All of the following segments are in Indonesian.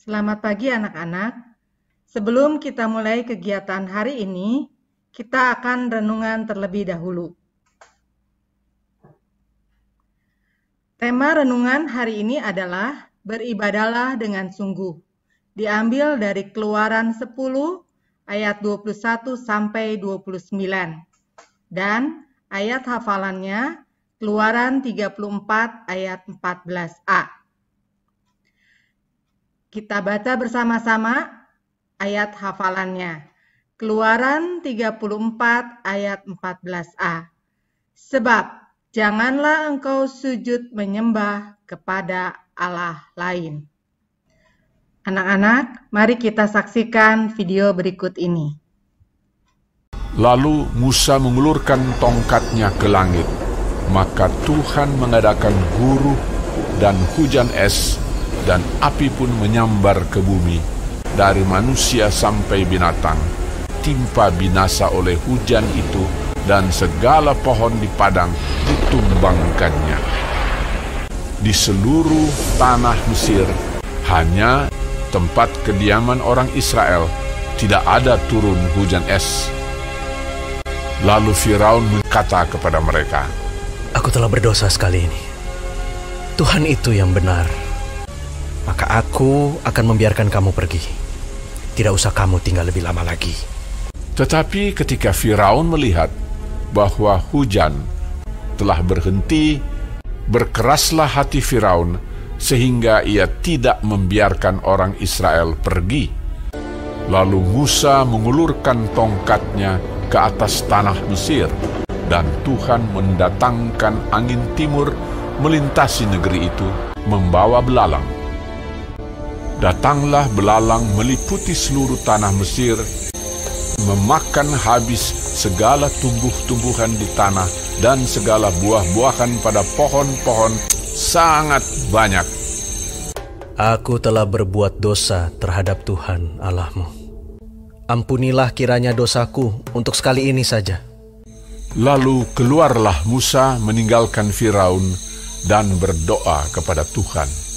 Selamat pagi anak-anak. Sebelum kita mulai kegiatan hari ini, kita akan renungan terlebih dahulu. Tema renungan hari ini adalah beribadahlah dengan sungguh. Diambil dari Keluaran 10 ayat 21 sampai 29. Dan ayat hafalannya Keluaran 34 ayat 14a. Kita baca bersama-sama ayat hafalannya. Keluaran 34 ayat 14a. Sebab janganlah engkau sujud menyembah kepada Allah lain. Anak-anak, mari kita saksikan video berikut ini. Lalu Musa mengulurkan tongkatnya ke langit, maka Tuhan mengadakan guruh dan hujan es, dan api pun menyambar ke bumi, dari manusia sampai binatang, timpa binasa oleh hujan itu, dan segala pohon di padang ditumbangkannya. Di seluruh tanah Mesir, hanya tempat kediaman orang Israel, tidak ada turun hujan es. Lalu Firaun berkata kepada mereka, "Aku telah berdosa sekali ini. Tuhan itu yang benar. Maka aku akan membiarkan kamu pergi. Tidak usah kamu tinggal lebih lama lagi." Tetapi ketika Firaun melihat bahwa hujan telah berhenti, berkeraslah hati Firaun sehingga ia tidak membiarkan orang Israel pergi. Lalu Musa mengulurkan tongkatnya ke atas tanah Mesir, dan Tuhan mendatangkan angin timur melintasi negeri itu, membawa belalang. Datanglah belalang meliputi seluruh tanah Mesir, memakan habis segala tumbuh-tumbuhan di tanah dan segala buah-buahan pada pohon-pohon sangat banyak. Aku telah berbuat dosa terhadap Tuhan Allahmu. Ampunilah kiranya dosaku untuk sekali ini saja. Lalu keluarlah Musa meninggalkan Firaun dan berdoa kepada Tuhan.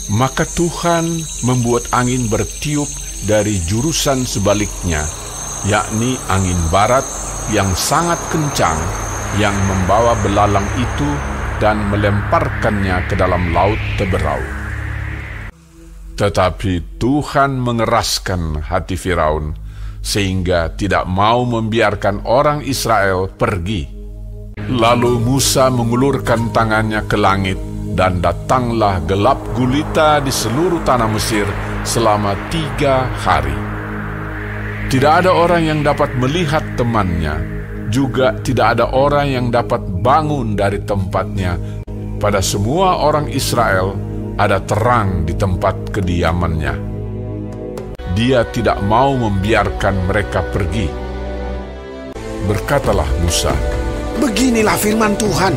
Maka Tuhan membuat angin bertiup dari jurusan sebaliknya, yakni angin barat yang sangat kencang, yang membawa belalang itu dan melemparkannya ke dalam laut teberau. Tetapi Tuhan mengeraskan hati Firaun, sehingga tidak mau membiarkan orang Israel pergi. Lalu Musa mengulurkan tangannya ke langit, dan datanglah gelap gulita di seluruh tanah Mesir selama 3 hari. Tidak ada orang yang dapat melihat temannya, juga tidak ada orang yang dapat bangun dari tempatnya. Pada semua orang Israel ada terang di tempat kediamannya. Dia tidak mau membiarkan mereka pergi. Berkatalah Musa, "Beginilah firman Tuhan,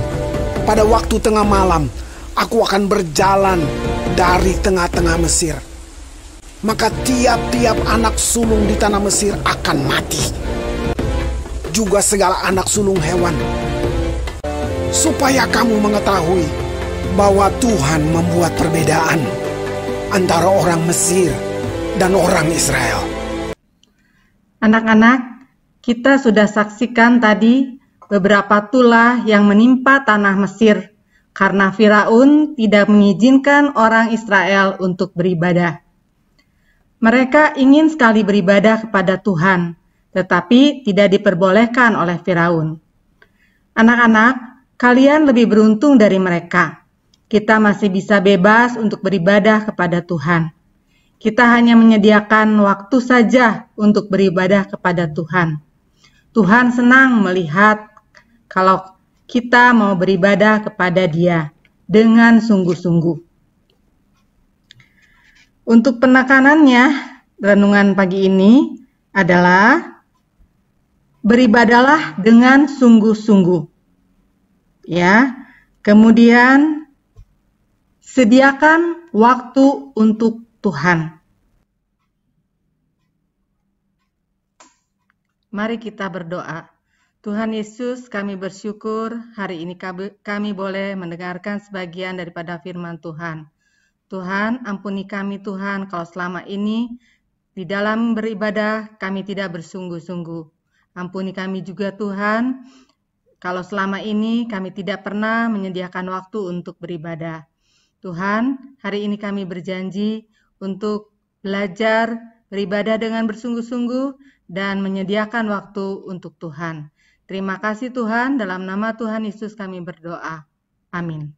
pada waktu tengah malam, aku akan berjalan dari tengah-tengah Mesir. Maka tiap-tiap anak sulung di tanah Mesir akan mati, juga segala anak sulung hewan, supaya kamu mengetahui bahwa Tuhan membuat perbedaan antara orang Mesir dan orang Israel." Anak-anak, kita sudah saksikan tadi beberapa tulah yang menimpa tanah Mesir karena Firaun tidak mengizinkan orang Israel untuk beribadah. Mereka ingin sekali beribadah kepada Tuhan, tetapi tidak diperbolehkan oleh Firaun. Anak-anak, kalian lebih beruntung dari mereka. Kita masih bisa bebas untuk beribadah kepada Tuhan. Kita hanya menyediakan waktu saja untuk beribadah kepada Tuhan. Tuhan senang melihat kalau kita mau beribadah kepada Dia dengan sungguh-sungguh. Untuk penekanannya, renungan pagi ini adalah beribadahlah dengan sungguh-sungguh. Ya, kemudian sediakan waktu untuk Tuhan. Mari kita berdoa. Tuhan Yesus, kami bersyukur hari ini kami boleh mendengarkan sebagian daripada firman Tuhan. Tuhan, ampuni kami Tuhan kalau selama ini di dalam beribadah kami tidak bersungguh-sungguh. Ampuni kami juga Tuhan, kalau selama ini kami tidak pernah menyediakan waktu untuk beribadah. Tuhan, hari ini kami berjanji untuk belajar beribadah dengan bersungguh-sungguh dan menyediakan waktu untuk Tuhan. Terima kasih Tuhan, dalam nama Tuhan Yesus kami berdoa. Amin.